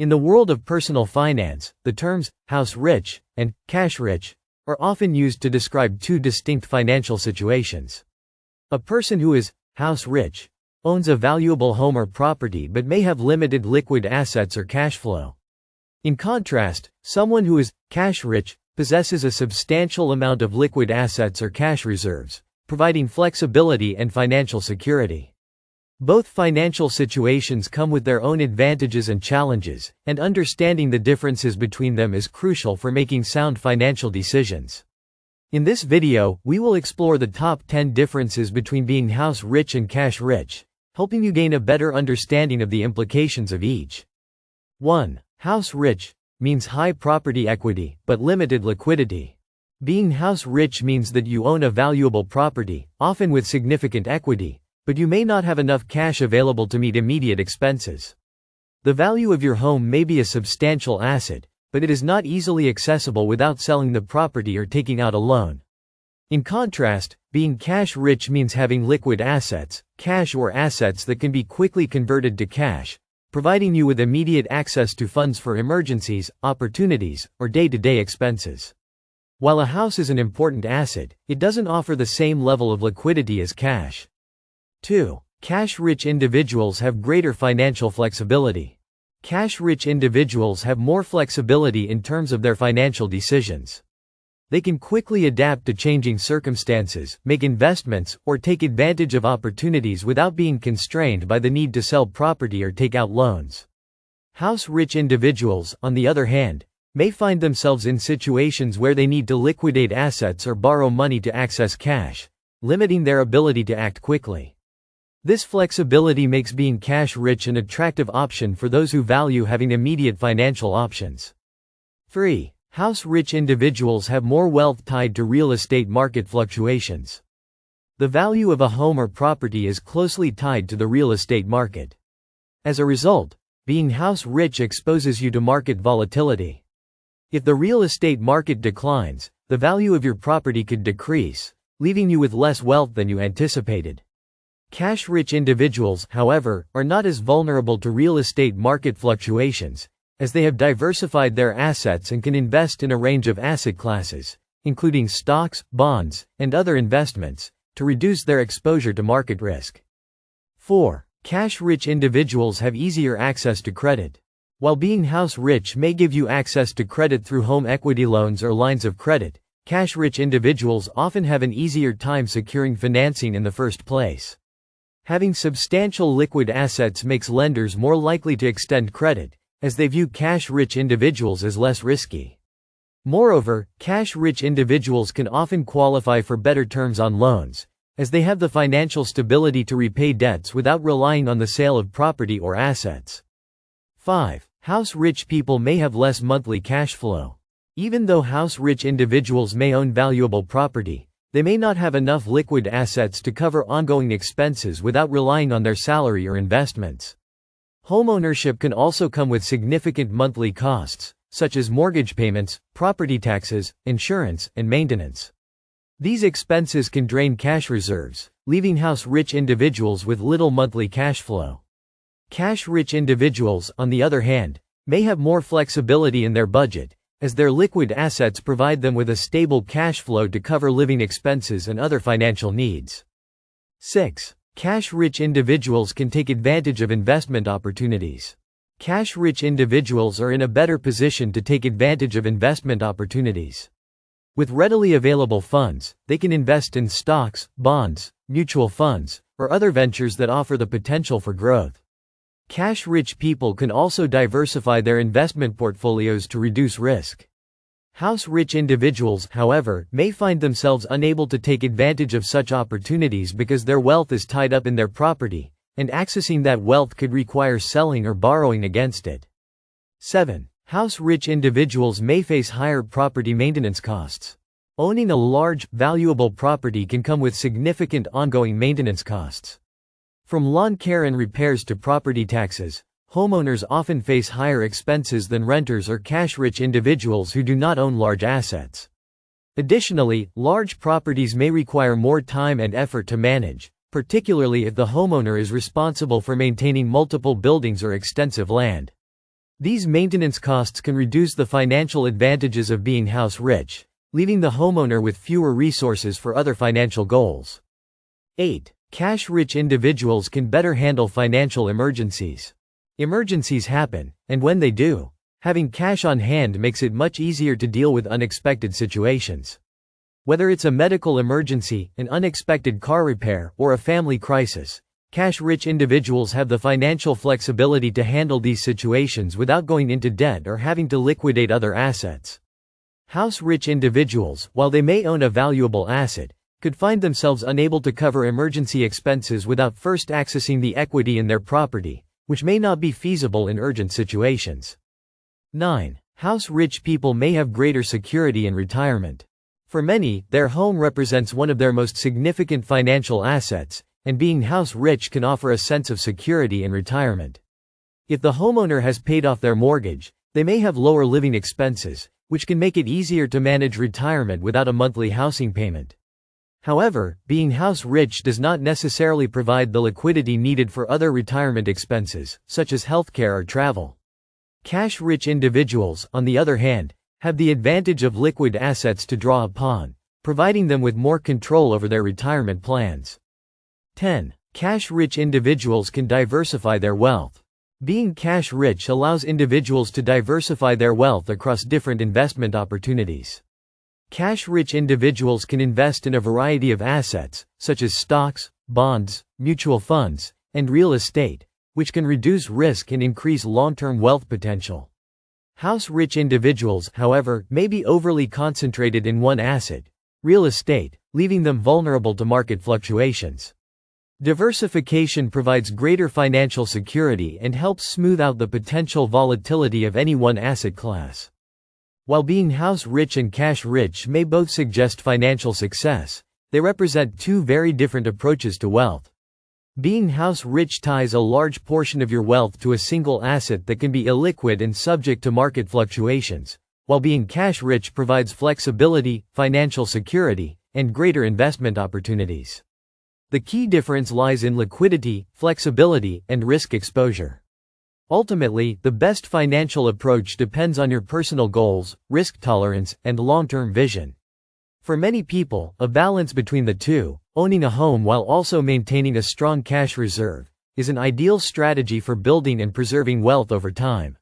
In the world of personal finance, the terms house rich and cash rich are often used to describe two distinct financial situations. A person who is house rich owns a valuable home or property but may have limited liquid assets or cash flow. In contrast, someone who is cash rich possesses a substantial amount of liquid assets or cash reserves, providing flexibility and financial security. Both financial situations come with their own advantages and challenges, and understanding the differences between them is crucial for making sound financial decisions. In this video, we will explore the top 10 differences between being house rich and cash rich, helping you gain a better understanding of the implications of each. 1. House rich means high property equity, but limited liquidity. Being house rich means that you own a valuable property, often with significant equity, but you may not have enough cash available to meet immediate expenses. The value of your home may be a substantial asset, but it is not easily accessible without selling the property or taking out a loan. In contrast, being cash rich means having liquid assets, cash or assets that can be quickly converted to cash, providing you with immediate access to funds for emergencies, opportunities, or day-to-day expenses. While a house is an important asset, it doesn't offer the same level of liquidity as cash. 2. Cash-rich individuals have greater financial flexibility. Cash-rich individuals have more flexibility in terms of their financial decisions. They can quickly adapt to changing circumstances, make investments, or take advantage of opportunities without being constrained by the need to sell property or take out loans. House-rich individuals, on the other hand, may find themselves in situations where they need to liquidate assets or borrow money to access cash, limiting their ability to act quickly. This flexibility makes being cash-rich an attractive option for those who value having immediate financial options. 3. House-rich individuals have more wealth tied to real estate market fluctuations. The value of a home or property is closely tied to the real estate market. As a result, being house-rich exposes you to market volatility. If the real estate market declines, the value of your property could decrease, leaving you with less wealth than you anticipated. Cash-rich individuals, however, are not as vulnerable to real estate market fluctuations, as they have diversified their assets and can invest in a range of asset classes, including stocks, bonds, and other investments, to reduce their exposure to market risk. 4. Cash-rich individuals have easier access to credit. While being house-rich may give you access to credit through home equity loans or lines of credit, cash-rich individuals often have an easier time securing financing in the first place. Having substantial liquid assets makes lenders more likely to extend credit, as they view cash-rich individuals as less risky. Moreover, cash-rich individuals can often qualify for better terms on loans, as they have the financial stability to repay debts without relying on the sale of property or assets. 5. House-rich people may have less monthly cash flow. Even though house-rich individuals may own valuable property, they may not have enough liquid assets to cover ongoing expenses without relying on their salary or investments. Homeownership can also come with significant monthly costs, such as mortgage payments, property taxes, insurance, and maintenance. These expenses can drain cash reserves, leaving house-rich individuals with little monthly cash flow. Cash-rich individuals, on the other hand, may have more flexibility in their budget, as their liquid assets provide them with a stable cash flow to cover living expenses and other financial needs. 6. Cash-rich individuals can take advantage of investment opportunities. Cash-rich individuals are in a better position to take advantage of investment opportunities. With readily available funds, they can invest in stocks, bonds, mutual funds, or other ventures that offer the potential for growth. Cash-rich people can also diversify their investment portfolios to reduce risk. House-rich individuals, however, may find themselves unable to take advantage of such opportunities because their wealth is tied up in their property, and accessing that wealth could require selling or borrowing against it. 7. House-rich individuals may face higher property maintenance costs. Owning a large, valuable property can come with significant ongoing maintenance costs. From lawn care and repairs to property taxes, homeowners often face higher expenses than renters or cash-rich individuals who do not own large assets. Additionally, large properties may require more time and effort to manage, particularly if the homeowner is responsible for maintaining multiple buildings or extensive land. These maintenance costs can reduce the financial advantages of being house rich, leaving the homeowner with fewer resources for other financial goals. 8. Cash-rich individuals can better handle financial emergencies. Emergencies happen, and when they do, having cash on hand makes it much easier to deal with unexpected situations. Whether it's a medical emergency, an unexpected car repair, or a family crisis, cash-rich individuals have the financial flexibility to handle these situations without going into debt or having to liquidate other assets. House-rich individuals, while they may own a valuable asset, could find themselves unable to cover emergency expenses without first accessing the equity in their property, which may not be feasible in urgent situations. 9. House-rich people may have greater security in retirement. For many, their home represents one of their most significant financial assets, and being house-rich can offer a sense of security in retirement. If the homeowner has paid off their mortgage, they may have lower living expenses, which can make it easier to manage retirement without a monthly housing payment. However, being house-rich does not necessarily provide the liquidity needed for other retirement expenses, such as healthcare or travel. Cash-rich individuals, on the other hand, have the advantage of liquid assets to draw upon, providing them with more control over their retirement plans. 10. Cash-rich individuals can diversify their wealth. Being cash-rich allows individuals to diversify their wealth across different investment opportunities. Cash-rich individuals can invest in a variety of assets, such as stocks, bonds, mutual funds, and real estate, which can reduce risk and increase long-term wealth potential. House-rich individuals, however, may be overly concentrated in one asset, real estate, leaving them vulnerable to market fluctuations. Diversification provides greater financial security and helps smooth out the potential volatility of any one asset class. While being house-rich and cash-rich may both suggest financial success, they represent two very different approaches to wealth. Being house-rich ties a large portion of your wealth to a single asset that can be illiquid and subject to market fluctuations, while being cash-rich provides flexibility, financial security, and greater investment opportunities. The key difference lies in liquidity, flexibility, and risk exposure. Ultimately, the best financial approach depends on your personal goals, risk tolerance, and long-term vision. For many people, a balance between the two, owning a home while also maintaining a strong cash reserve, is an ideal strategy for building and preserving wealth over time.